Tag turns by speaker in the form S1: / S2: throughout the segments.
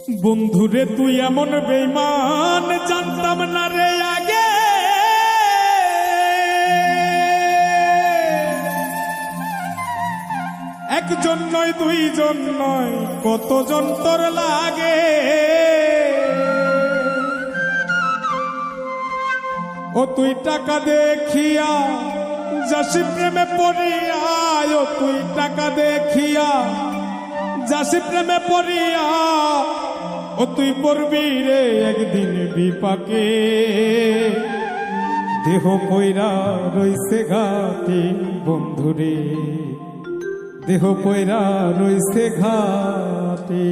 S1: বন্ধুরে তুই এমন বেঈমান জানতাম না রে আগে, একজন নয় দুইজন নয় কতজন তোর লাগে। ও তুই টাকা দেখিয়া যাসি প্রেমে পড়িয়া, ও তুই টাকা দেখিয়া যাসি প্রেমে পড়িয়া, ও তুই পড়বি রে একদিন বিপাকে। দেহ কইরা রইছে ঘাটে বন্ধুরে, দেহ কইরা রইছে ঘাটে।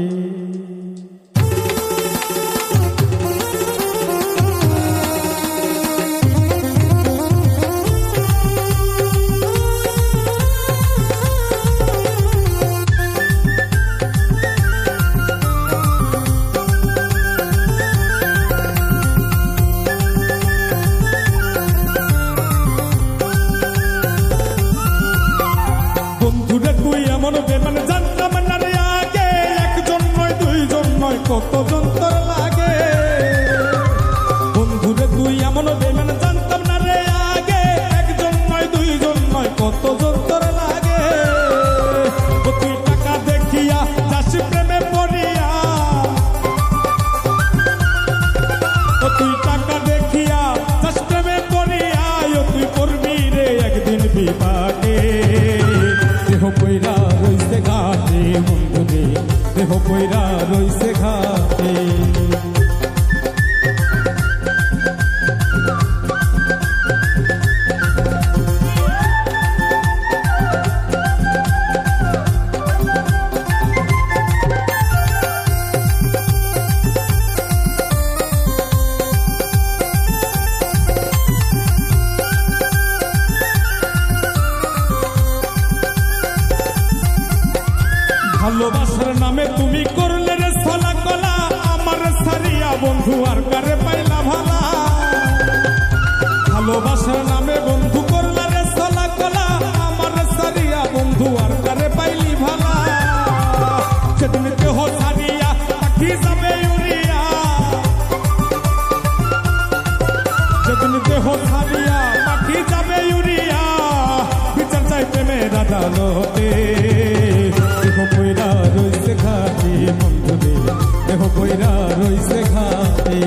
S1: কতজন তোর লাগে বন্ধুরে তুই এমন বেঈমান জানতাম না রে আগে, একজন নয় দুইজন নয় কতজন তোর লাগে। ও তুই টাকা দেখিয়া যাসি প্রেমে পড়িয়া, ও তুই টাকা দেখিয়া যাসি প্রেমে পড়িয়া, ও তুই পড়বি রে একদিন বিপাকে। দেহ কইরা রইছে ঘাটে বন্ধুরে, দেহ কইরা রইছে ঘাটে। ভালোবাসার নামে তুমি করলে রে ছলা কলা, আমার সারিয়া বন্ধু আর কারে পাইলা ভালা। ভালোবাসার নামে বন্ধু করলে রে ছলা কলা, আমার সারিয়া বন্ধু আর কারে পাইলি ভালা। সেদিন দেহ সারিয়া পাখি যাবে উড়িয়া, সেদিন দেহ সারিয়া পাখি যাবে উড়িয়া, বিচার চাই প্রেমের আদালতে। দেহ কইরা রইছে ঘাটে বন্ধুরে, দেহ কইরা রইছে ঘাটে।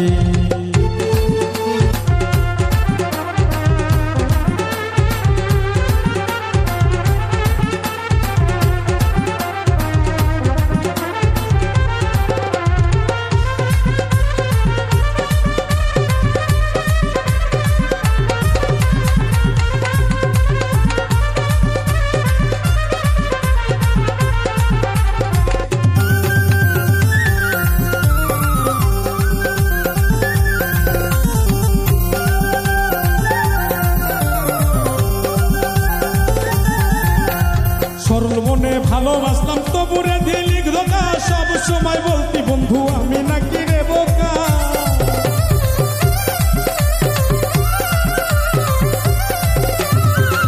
S1: সরল মনে ভালোবাসলাম তবুরে দিলি ধোঁকা, সব সময় বলতি বন্ধু আমি নাকি রে বোকা।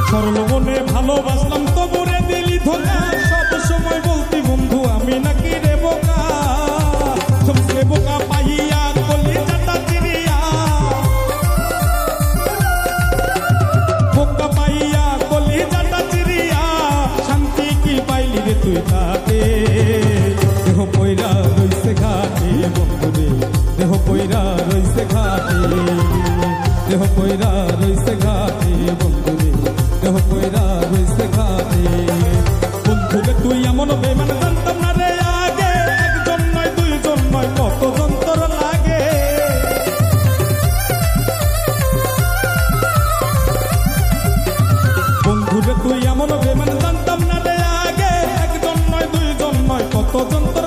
S1: সরল মনে ভালোবাসলাম তবুরে দিলি ধোঁকা, সব সময় বলতি বন্ধু আমি নাকি রে বোকা। সবচেয়ে বোকা পাইয়া কলি চাটা চিরিয়া, বোকা পাইয়া কলি চাটা চিরিয়া, শান্তি কি পাইলি রে তুই তাতে। দেহ কইরা রইছে ঘাটে বন্ধুরে, দেহ কইরা রইছে ঘাটে, দেহ কইরা রইছে ঘাটে বন্ধুরে, দেহ কইরা রইছে ঘাটে। বন্ধুরে তুই এমন বেঈমান জানতাম না রে আগে, একজন নয় দুইজন নয় কতজন তোর লাগে। বন্ধুরে তুই এমন বেঈমান জানতাম না রে আগে, একজন নয় দুইজন নয় কতজন তোর